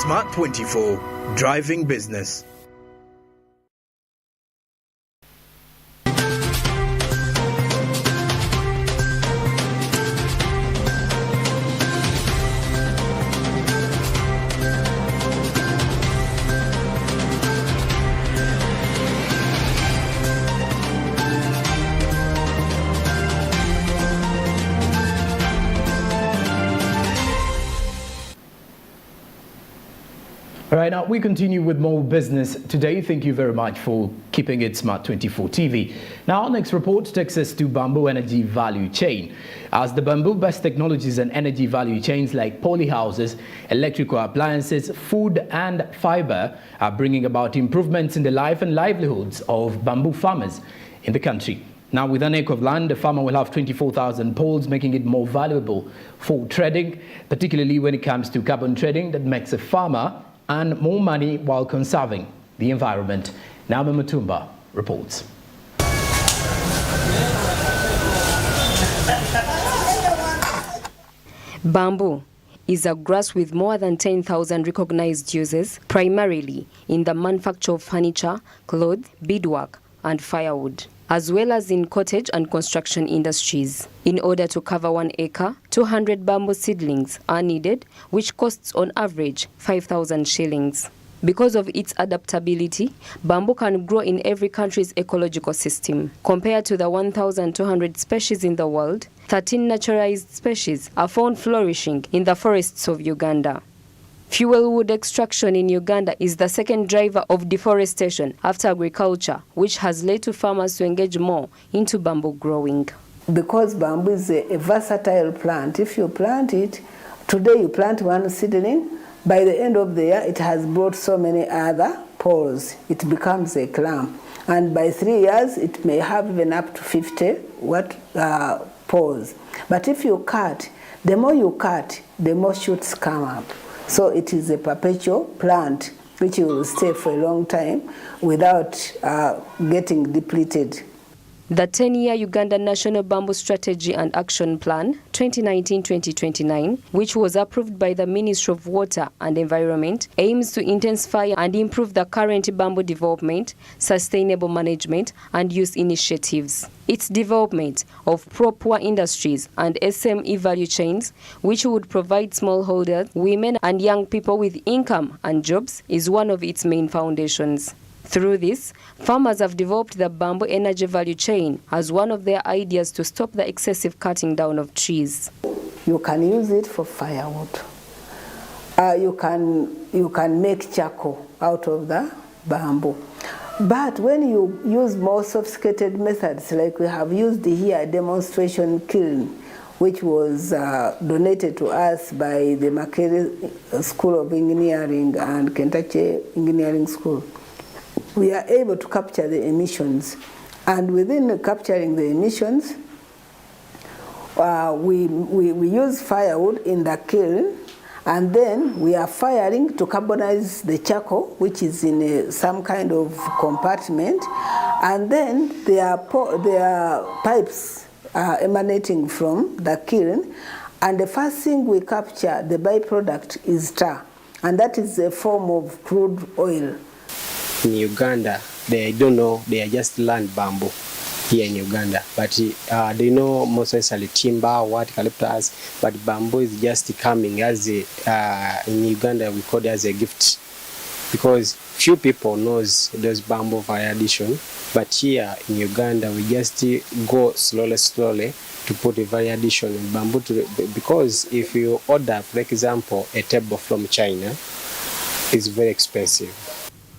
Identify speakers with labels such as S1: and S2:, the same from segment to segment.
S1: SMART24, driving business.
S2: All right, now we continue with more business today. Thank you very much for keeping it SMART24 TV. Now, our next report takes us to bamboo energy value chain. As the bamboo-based technologies and energy value chains like polyhouses, electrical appliances, food and fiber are bringing about improvements in the life and livelihoods of bamboo farmers in the country. Now, with an acre of land, the farmer will have 24,000 poles, making it more valuable for trading, particularly when it comes to carbon trading that makes a farmer and more money while conserving the environment. Naomi Mutumba reports.
S3: Bamboo is a grass with more than 10,000 recognized uses, primarily in the manufacture of furniture, clothes, beadwork, and firewood, as well as in cottage and construction industries. In order to cover 1 acre, 200 bamboo seedlings are needed, which costs on average 5,000 shillings. Because of its adaptability, bamboo can grow in every country's ecological system. Compared to the 1,200 species in the world, 13 naturalized species are found flourishing in the forests of Uganda. Fuel wood extraction in Uganda is the second driver of deforestation after agriculture, which has led to farmers to engage more into bamboo growing.
S4: Because bamboo is a versatile plant, if you plant it, today you plant one seedling, by the end of the year it has brought so many other poles, it becomes a clump. And by 3 years it may have even up to 50 poles. But if you cut, the more you cut, the more shoots come up. So it is a perpetual plant which will stay for a long time without getting depleted.
S3: The 10-year Uganda National Bamboo Strategy and Action Plan 2019-2029, which was approved by the Ministry of Water and Environment, aims to intensify and improve the current bamboo development, sustainable management and use initiatives. Its development of pro-poor industries and SME value chains, which would provide smallholders, women and young people with income and jobs, is one of its main foundations. Through this, farmers have developed the bamboo energy value chain as one of their ideas to stop the excessive cutting down of trees.
S4: You can use it for firewood. You can make charcoal out of the bamboo. But when you use more sophisticated methods, like we have used here a demonstration kiln, which was donated to us by the Makerere School of Engineering and Kentucky Engineering School, we are able to capture the emissions. And within capturing the emissions, we use firewood in the kiln, and then we are firing to carbonize the charcoal, which is in some kind of compartment, and then there are pipes emanating from the kiln, and the first thing we capture, the byproduct, is tar, and that is a form of crude oil.
S5: In Uganda, they don't know, they are just land bamboo here in Uganda, but they know most especially timber, what eucalyptus, but bamboo is just coming as in Uganda we call it as a gift, because few people knows those bamboo via addition, but here in Uganda we just go slowly to put a value addition in bamboo because if you order, for example, a table from China, it's very expensive.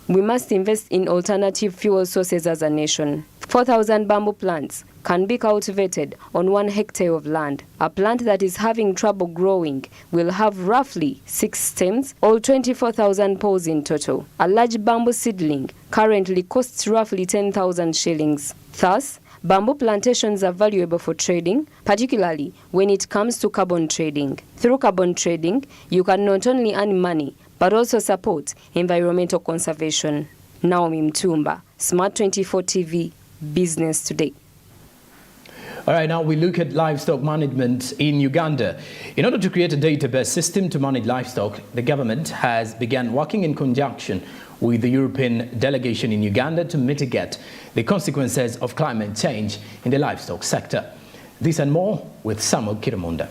S3: We must invest in alternative fuel sources as a nation. 4,000 bamboo plants can be cultivated on 1 hectare of land. A plant that is having trouble growing will have roughly 6 stems or 24,000 poles in total. A large bamboo seedling currently costs roughly 10,000 shillings. Thus, bamboo plantations are valuable for trading, particularly when it comes to carbon trading. Through carbon trading, you can not only earn money, but also support environmental conservation. Naomi Mutumba, SMART24 TV, Business Today.
S2: All right, now we look at livestock management in Uganda. In order to create a database system to manage livestock, the government has begun working in conjunction with the European delegation in Uganda to mitigate the consequences of climate change in the livestock sector. This and more with Samuel Kiramunda.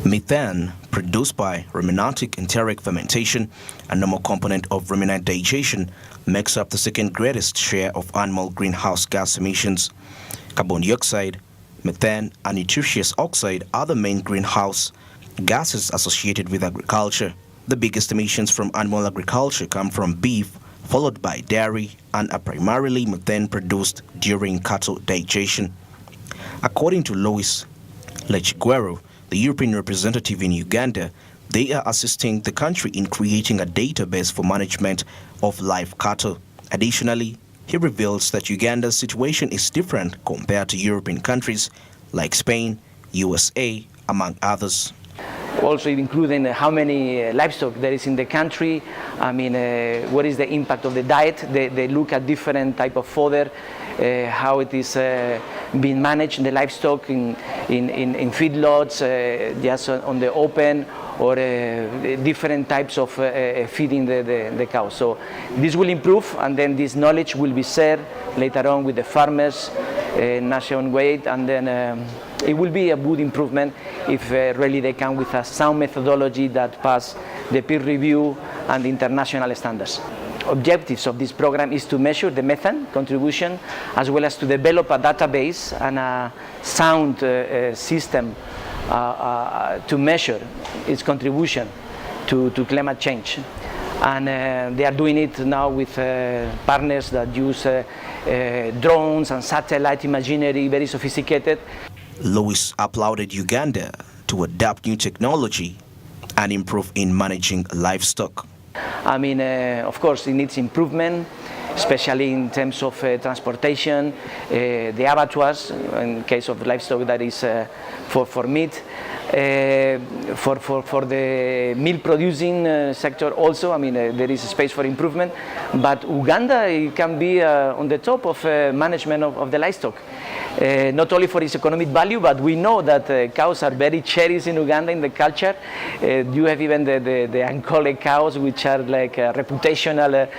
S6: Methane, produced by ruminantic enteric fermentation, a normal component of ruminant digestion, makes up the second greatest share of animal greenhouse gas emissions. Carbon dioxide, methane, and nitrous oxide are the main greenhouse gases associated with agriculture. The biggest emissions from animal agriculture come from beef, followed by dairy, and are primarily methane produced during cattle digestion. According to Luis Lechiguero, the European representative in Uganda, they are assisting the country in creating a database for management of live cattle. Additionally, he reveals that Uganda's situation is different compared to European countries like Spain, USA, among others.
S7: Also including how many livestock there is in the country. I mean, what is the impact of the diet? They look at different type of fodder, how it is being managed, the livestock in feedlots, just on the open, or different types of feeding the cows. So this will improve, and then this knowledge will be shared later on with the farmers nationwide, and then it will be a good improvement if really they come with a sound methodology that pass the peer review and the international standards. Objectives of this program is to measure the methane contribution, as well as to develop a database and a sound system to measure its contribution to climate change. And they are doing it now with partners that use drones and satellite imagery, very sophisticated.
S6: Lewis applauded Uganda to adopt new technology and improve in managing livestock.
S7: I mean, of course, it needs improvement, especially in terms of transportation, the abattoirs, in case of livestock that is for meat. For the milk producing sector also, I mean, there is space for improvement, but Uganda it can be on the top of management of the livestock. Not only for its economic value, but we know that cows are very cherished in Uganda in the culture. You have even the Ankole cows, which are like a reputational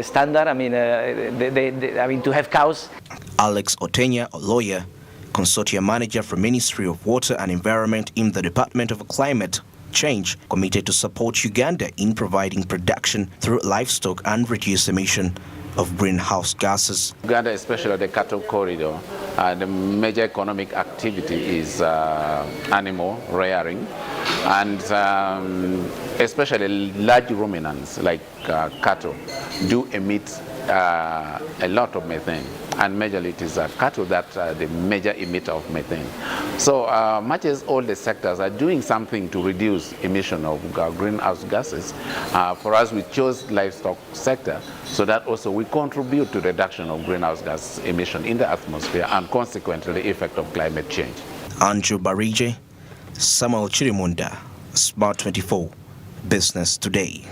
S7: standard. I mean, I mean, to have cows.
S6: Alex Otenya, a lawyer, consortium manager for Ministry of Water and Environment in the Department of Climate Change, committed to support Uganda in providing production through livestock and reduce emission of greenhouse gases.
S8: Uganda, especially the cattle corridor, the major economic activity is animal rearing, and especially large ruminants like cattle do emit a lot of methane, and majorly it is cattle that the major emitter of methane. So much as all the sectors are doing something to reduce emission of greenhouse gases, for us we chose livestock sector so that also we contribute to reduction of greenhouse gas emission in the atmosphere and consequently the effect of climate change.
S6: Andrew Barije, Samuel Kiramunda, SMART24, Business Today.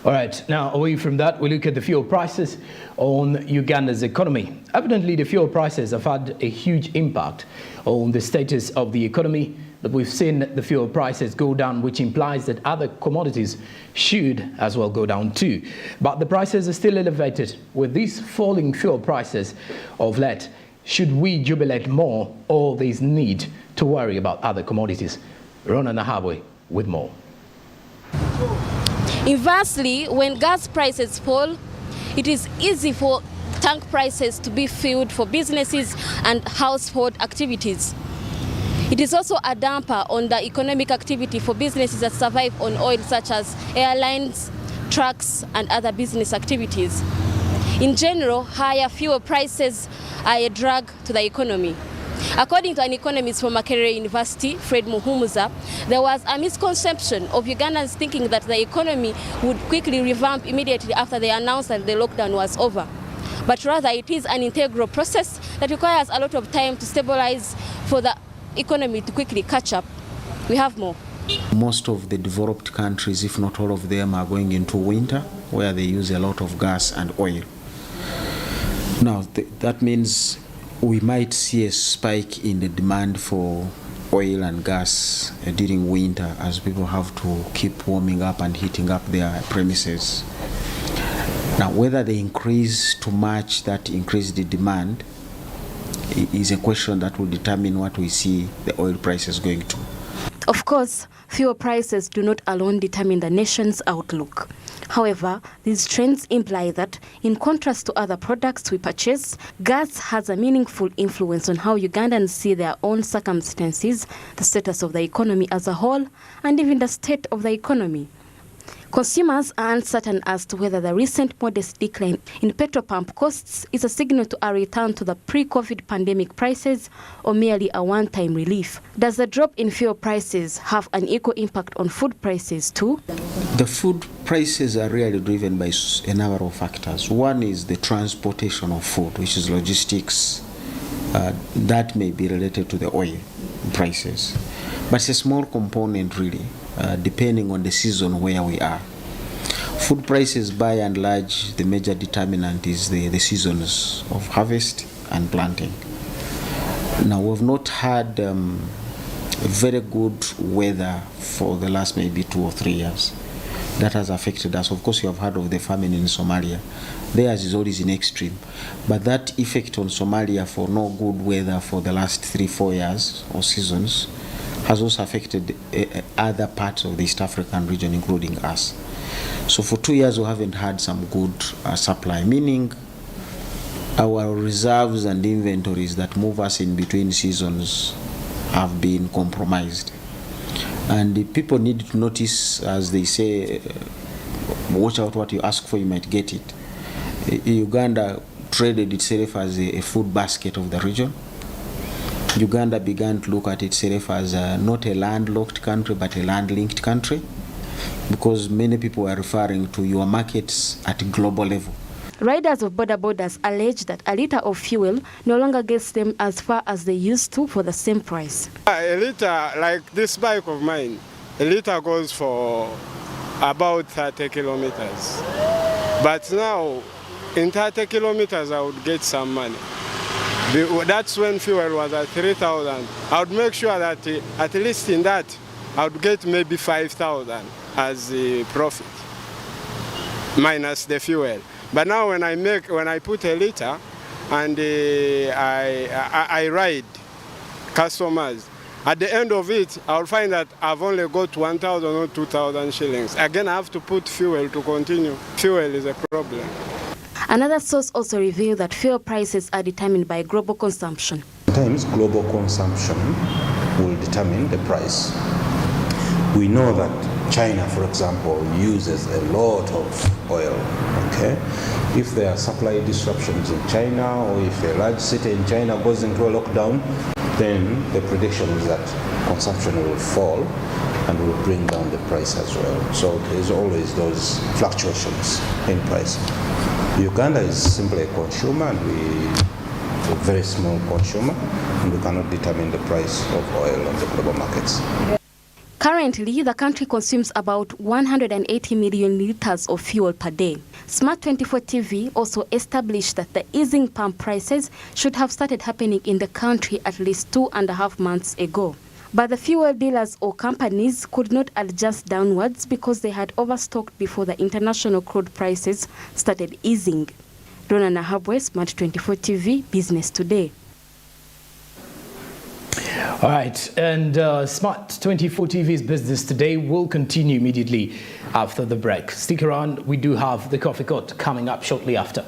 S2: All right, now away from that, we look at the fuel prices on Uganda's economy. Evidently, the fuel prices have had a huge impact on the status of the economy, but we've seen the fuel prices go down, which implies that other commodities should as well go down too. But the prices are still elevated. With these falling fuel prices of late, should we jubilate more, or there's need to worry about other commodities? Rona Nahabwe with more.
S9: Inversely, when gas prices fall, it is easy for tank prices to be filled for businesses and household activities. It is also a damper on the economic activity for businesses that survive on oil, such as airlines, trucks, and other business activities. In general, higher fuel prices are a drag to the economy. According to an economist from Makerere University, Fred Muhumuza, there was a misconception of Ugandans thinking that the economy would quickly revamp immediately after they announced that the lockdown was over. But rather, it is an integral process that requires a lot of time to stabilize for the economy to quickly catch up. We have more.
S10: Most of the developed countries, if not all of them, are going into winter where they use a lot of gas and oil. Now, that means we might see a spike in the demand for oil and gas during winter, as people have to keep warming up and heating up their premises. Now, whether they increase to match that increased demand is a question that will determine what we see the oil prices going to.
S11: Of course, fuel prices do not alone determine the nation's outlook. However, these trends imply that, in contrast to other products we purchase, gas has a meaningful influence on how Ugandans see their own circumstances, the status of the economy as a whole, and even the state of the economy. Consumers are uncertain as to whether the recent modest decline in petrol pump costs is a signal to a return to the pre-COVID pandemic prices or merely a one-time relief. Does the drop in fuel prices have an equal impact on food prices too?
S10: The food prices are really driven by a number of factors. One is the transportation of food, which is logistics. That may be related to the oil prices. But it's a small component really, depending on the season where we are. Food prices, by and large, the major determinant is the seasons of harvest and planting. Now, we've not had very good weather for the last maybe 2 or 3 years. That has affected us. Of course, you have heard of the famine in Somalia. Theirs is always in extreme. But that effect on Somalia for no good weather for the last 3-4 years or seasons has also affected other parts of the East African region, including us. So for 2 years, we haven't had some good supply, meaning our reserves and inventories that move us in between seasons have been compromised. And the people need to notice, as they say, watch out what you ask for, you might get it. Uganda traded itself as a food basket of the region. Uganda began to look at itself as not a landlocked country, but a land-linked country, because many people are referring to your markets at a global level.
S11: Riders of border borders allege that a litre of fuel no longer gets them as far as they used to for the same price.
S12: A litre, like this bike of mine, a litre goes for about 30 kilometers. But now, in 30 kilometers, I would get some money. That's when fuel was at 3,000. I would make sure that at least in that, I would get maybe 5,000 as the profit, minus the fuel. But now when I put a litre and I ride customers, at the end of it, I'll find that I've only got 1,000 or 2,000 shillings. Again, I have to put fuel to continue. Fuel is a problem.
S11: Another source also revealed that fuel prices are determined by global consumption.
S13: Sometimes global consumption will determine the price. We know that China, for example, uses a lot of oil. Okay? If there are supply disruptions in China, or if a large city in China goes into a lockdown, then the prediction is that consumption will fall and will bring down the price as well. So there's always those fluctuations in price. Uganda is simply a consumer, and we're a very small consumer, and we cannot determine the price of oil on the global markets.
S11: Currently, the country consumes about 180 million litres of fuel per day. SMART24 TV also established that the easing pump prices should have started happening in the country at least 2.5 months ago. But the fuel dealers or companies could not adjust downwards because they had overstocked before the international crude prices started easing. Donna Nahabwe, SMART24 TV, Business Today.
S2: All right, and SMART24 TV's Business Today will continue immediately after the break. Stick around, we do have the Coffee Court coming up shortly after.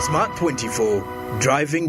S1: SMART24, driving